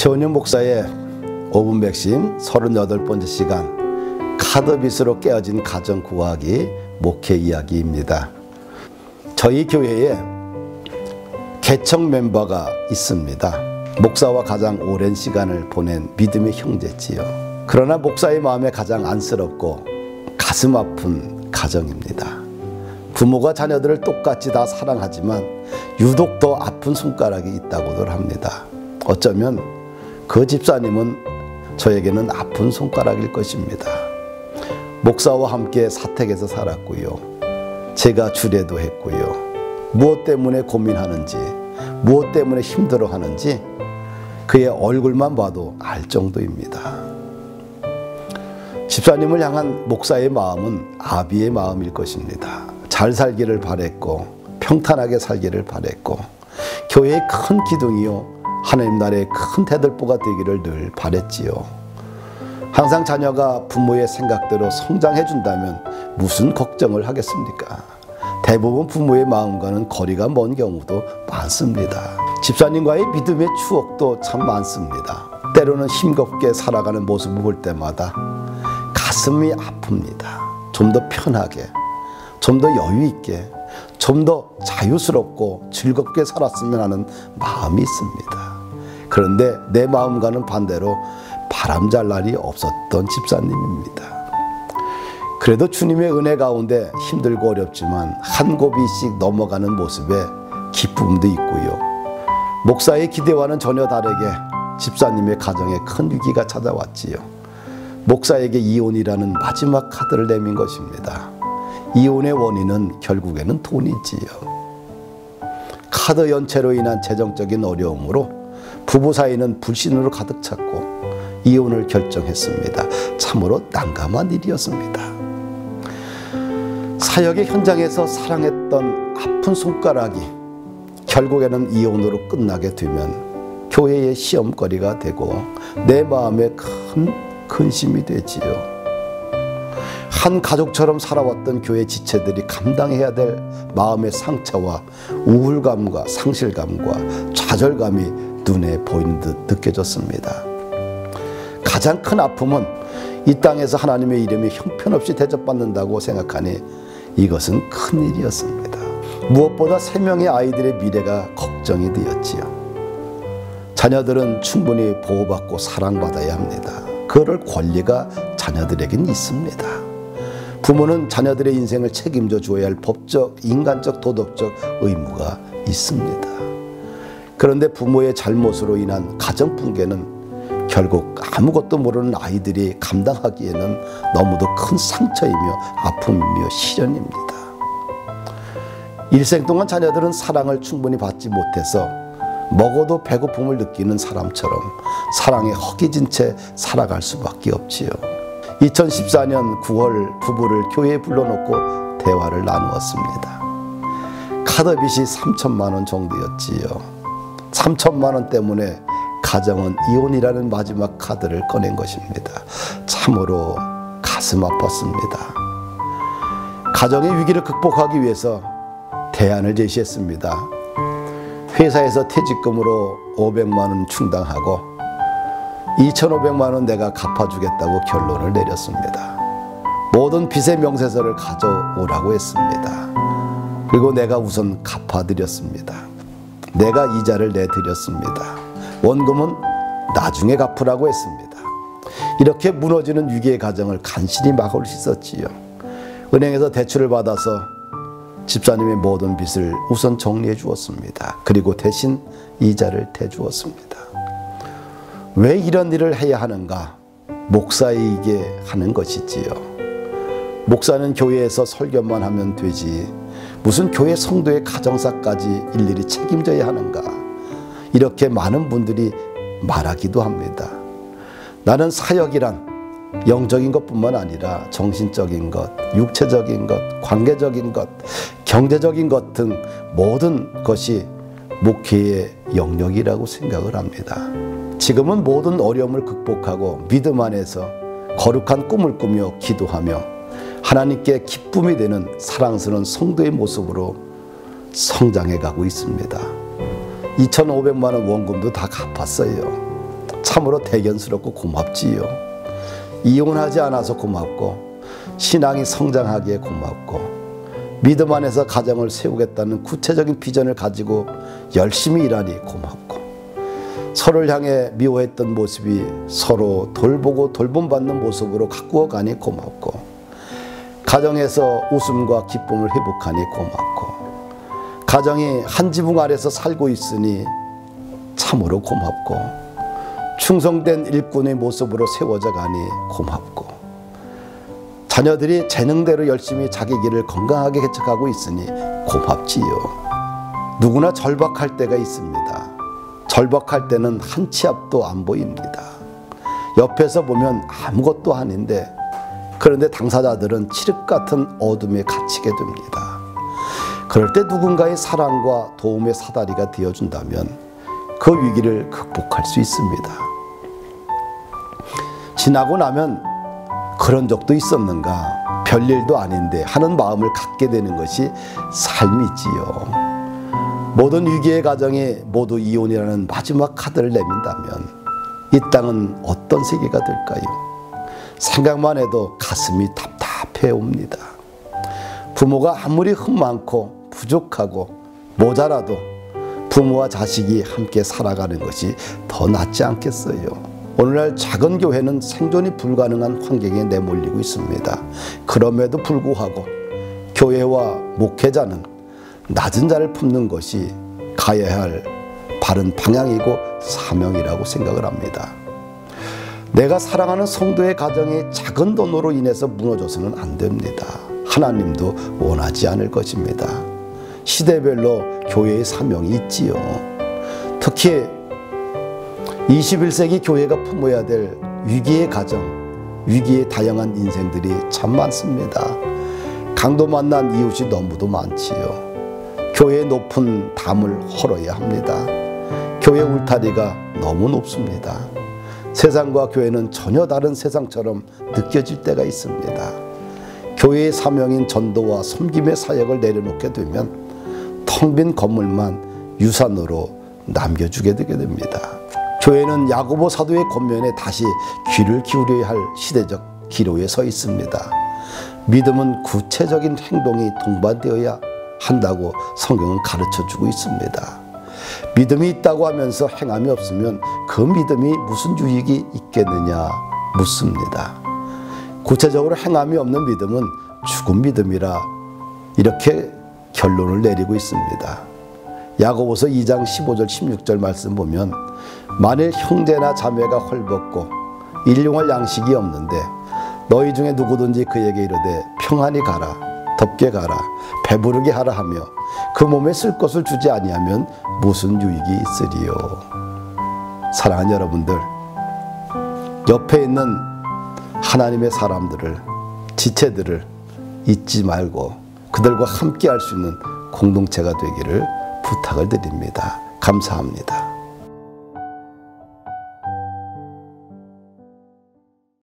최원영 목사의 5분 맥심 38번째 시간, 카드빚으로 깨어진 가정 구하기 목회 이야기입니다. 저희 교회에 개척 멤버가 있습니다. 목사와 가장 오랜 시간을 보낸 믿음의 형제지요. 그러나 목사의 마음에 가장 안쓰럽고 가슴 아픈 가정입니다. 부모가 자녀들을 똑같이 다 사랑하지만 유독 더 아픈 손가락이 있다고들 합니다. 어쩌면 그 집사님은 저에게는 아픈 손가락일 것입니다. 목사와 함께 사택에서 살았고요. 제가 주례도 했고요. 무엇 때문에 고민하는지, 무엇 때문에 힘들어하는지 그의 얼굴만 봐도 알 정도입니다. 집사님을 향한 목사의 마음은 아비의 마음일 것입니다. 잘 살기를 바랬고 평탄하게 살기를 바랬고 교회의 큰 기둥이요 하나님 나라의 큰 대들보가 되기를 늘 바랬지요. 항상 자녀가 부모의 생각대로 성장해 준다면 무슨 걱정을 하겠습니까? 대부분 부모의 마음과는 거리가 먼 경우도 많습니다. 집사님과의 믿음의 추억도 참 많습니다. 때로는 힘겹게 살아가는 모습을 볼 때마다 가슴이 아픕니다. 좀 더 편하게, 좀 더 여유 있게, 좀 더 자유스럽고 즐겁게 살았으면 하는 마음이 있습니다. 그런데 내 마음과는 반대로 바람잘 날이 없었던 집사님입니다. 그래도 주님의 은혜 가운데 힘들고 어렵지만 한 고비씩 넘어가는 모습에 기쁨도 있고요. 목사의 기대와는 전혀 다르게 집사님의 가정에 큰 위기가 찾아왔지요. 목사에게 이혼이라는 마지막 카드를 내민 것입니다. 이혼의 원인은 결국에는 돈이지요. 카드 연체로 인한 재정적인 어려움으로 부부 사이는 불신으로 가득 찼고 이혼을 결정했습니다. 참으로 난감한 일이었습니다. 사역의 현장에서 사랑했던 아픈 손가락이 결국에는 이혼으로 끝나게 되면 교회의 시험거리가 되고 내 마음에 큰 근심이 되지요. 한 가족처럼 살아왔던 교회 지체들이 감당해야 될 마음의 상처와 우울감과 상실감과 좌절감이 눈에 보이는 듯 느껴졌습니다. 가장 큰 아픔은 이 땅에서 하나님의 이름이 형편없이 대접받는다고 생각하니 이것은 큰일이었습니다. 무엇보다 3명의 아이들의 미래가 걱정이 되었지요. 자녀들은 충분히 보호받고 사랑받아야 합니다. 그럴 권리가 자녀들에겐 있습니다. 부모는 자녀들의 인생을 책임져 주어야 할 법적, 인간적, 도덕적 의무가 있습니다. 그런데 부모의 잘못으로 인한 가정 붕괴는 결국 아무것도 모르는 아이들이 감당하기에는 너무도 큰 상처이며 아픔이며 시련입니다. 일생 동안 자녀들은 사랑을 충분히 받지 못해서 먹어도 배고픔을 느끼는 사람처럼 사랑에 허기진 채 살아갈 수밖에 없지요. 2014년 9월 부부를 교회에 불러놓고 대화를 나누었습니다. 카드빚이 3천만 원 정도였지요. 3천만 원 때문에 가정은 이혼이라는 마지막 카드를 꺼낸 것입니다. 참으로 가슴 아팠습니다. 가정의 위기를 극복하기 위해서 대안을 제시했습니다. 회사에서 퇴직금으로 500만 원 충당하고 2,500만 원 내가 갚아주겠다고 결론을 내렸습니다. 모든 빚의 명세서를 가져오라고 했습니다. 그리고 내가 우선 갚아드렸습니다. 내가 이자를 내드렸습니다. 원금은 나중에 갚으라고 했습니다. 이렇게 무너지는 위기의 가정을 간신히 막을 수 있었지요. 은행에서 대출을 받아서 집사님의 모든 빚을 우선 정리해 주었습니다. 그리고 대신 이자를 대주었습니다. 왜 이런 일을 해야 하는가? 목사에게 하는 것이지요. 목사는 교회에서 설교만 하면 되지 무슨 교회 성도의 가정사까지 일일이 책임져야 하는가? 이렇게 많은 분들이 말하기도 합니다. 나는 사역이란 영적인 것뿐만 아니라 정신적인 것, 육체적인 것, 관계적인 것, 경제적인 것 등 모든 것이 목회의 영역이라고 생각을 합니다. 지금은 모든 어려움을 극복하고 믿음 안에서 거룩한 꿈을 꾸며 기도하며 하나님께 기쁨이 되는 사랑스러운 성도의 모습으로 성장해 가고 있습니다. 2,500만 원 원금도 다 갚았어요. 참으로 대견스럽고 고맙지요. 이혼하지 않아서 고맙고 신앙이 성장하기에 고맙고 믿음 안에서 가정을 세우겠다는 구체적인 비전을 가지고 열심히 일하니 고맙고 서로를 향해 미워했던 모습이 서로 돌보고 돌봄받는 모습으로 가꾸어 가니 고맙고 가정에서 웃음과 기쁨을 회복하니 고맙고 가정이 한 지붕 아래서 살고 있으니 참으로 고맙고 충성된 일꾼의 모습으로 세워져 가니 고맙고 자녀들이 재능대로 열심히 자기 길을 건강하게 개척하고 있으니 고맙지요. 누구나 절박할 때가 있습니다. 절박할 때는 한 치 앞도 안 보입니다. 옆에서 보면 아무것도 아닌데 그런데 당사자들은 칠흑 같은 어둠에 갇히게 됩니다. 그럴 때 누군가의 사랑과 도움의 사다리가 되어준다면 그 위기를 극복할 수 있습니다. 지나고 나면 그런 적도 있었는가 별일도 아닌데 하는 마음을 갖게 되는 것이 삶이지요. 모든 위기의 가정이 모두 이혼이라는 마지막 카드를 내민다면 이 땅은 어떤 세계가 될까요? 생각만 해도 가슴이 답답해 옵니다. 부모가 아무리 흠 많고 부족하고 모자라도 부모와 자식이 함께 살아가는 것이 더 낫지 않겠어요? 오늘날 작은 교회는 생존이 불가능한 환경에 내몰리고 있습니다. 그럼에도 불구하고 교회와 목회자는 낮은 자를 품는 것이 가야 할 바른 방향이고 사명이라고 생각을 합니다. 내가 사랑하는 성도의 가정이 작은 돈으로 인해서 무너져서는 안 됩니다. 하나님도 원하지 않을 것입니다. 시대별로 교회의 사명이 있지요. 특히 21세기 교회가 품어야 될 위기의 가정, 위기의 다양한 인생들이 참 많습니다. 강도 만난 이웃이 너무도 많지요. 교회의 높은 담을 헐어야 합니다. 교회 울타리가 너무 높습니다. 세상과 교회는 전혀 다른 세상처럼 느껴질 때가 있습니다. 교회의 사명인 전도와 섬김의 사역을 내려놓게 되면 텅 빈 건물만 유산으로 남겨주게 되게 됩니다. 교회는 야고보 사도의 권면에 다시 귀를 기울여야 할 시대적 기로에 서 있습니다. 믿음은 구체적인 행동이 동반되어야 한다고 성경은 가르쳐주고 있습니다. 믿음이 있다고 하면서 행함이 없으면 그 믿음이 무슨 유익이 있겠느냐 묻습니다. 구체적으로 행함이 없는 믿음은 죽은 믿음이라 이렇게 결론을 내리고 있습니다. 야고보서 2장 15절 16절 말씀 보면 만일 형제나 자매가 헐벗고 일용할 양식이 없는데 너희 중에 누구든지 그에게 이르되 평안히 가라 덥게 가라 배부르게 하라 하며 그 몸에 쓸 것을 주지 아니하면 무슨 유익이 있으리요. 사랑하는 여러분들, 옆에 있는 하나님의 사람들을 지체들을 잊지 말고 그들과 함께 할 수 있는 공동체가 되기를 부탁을 드립니다. 감사합니다.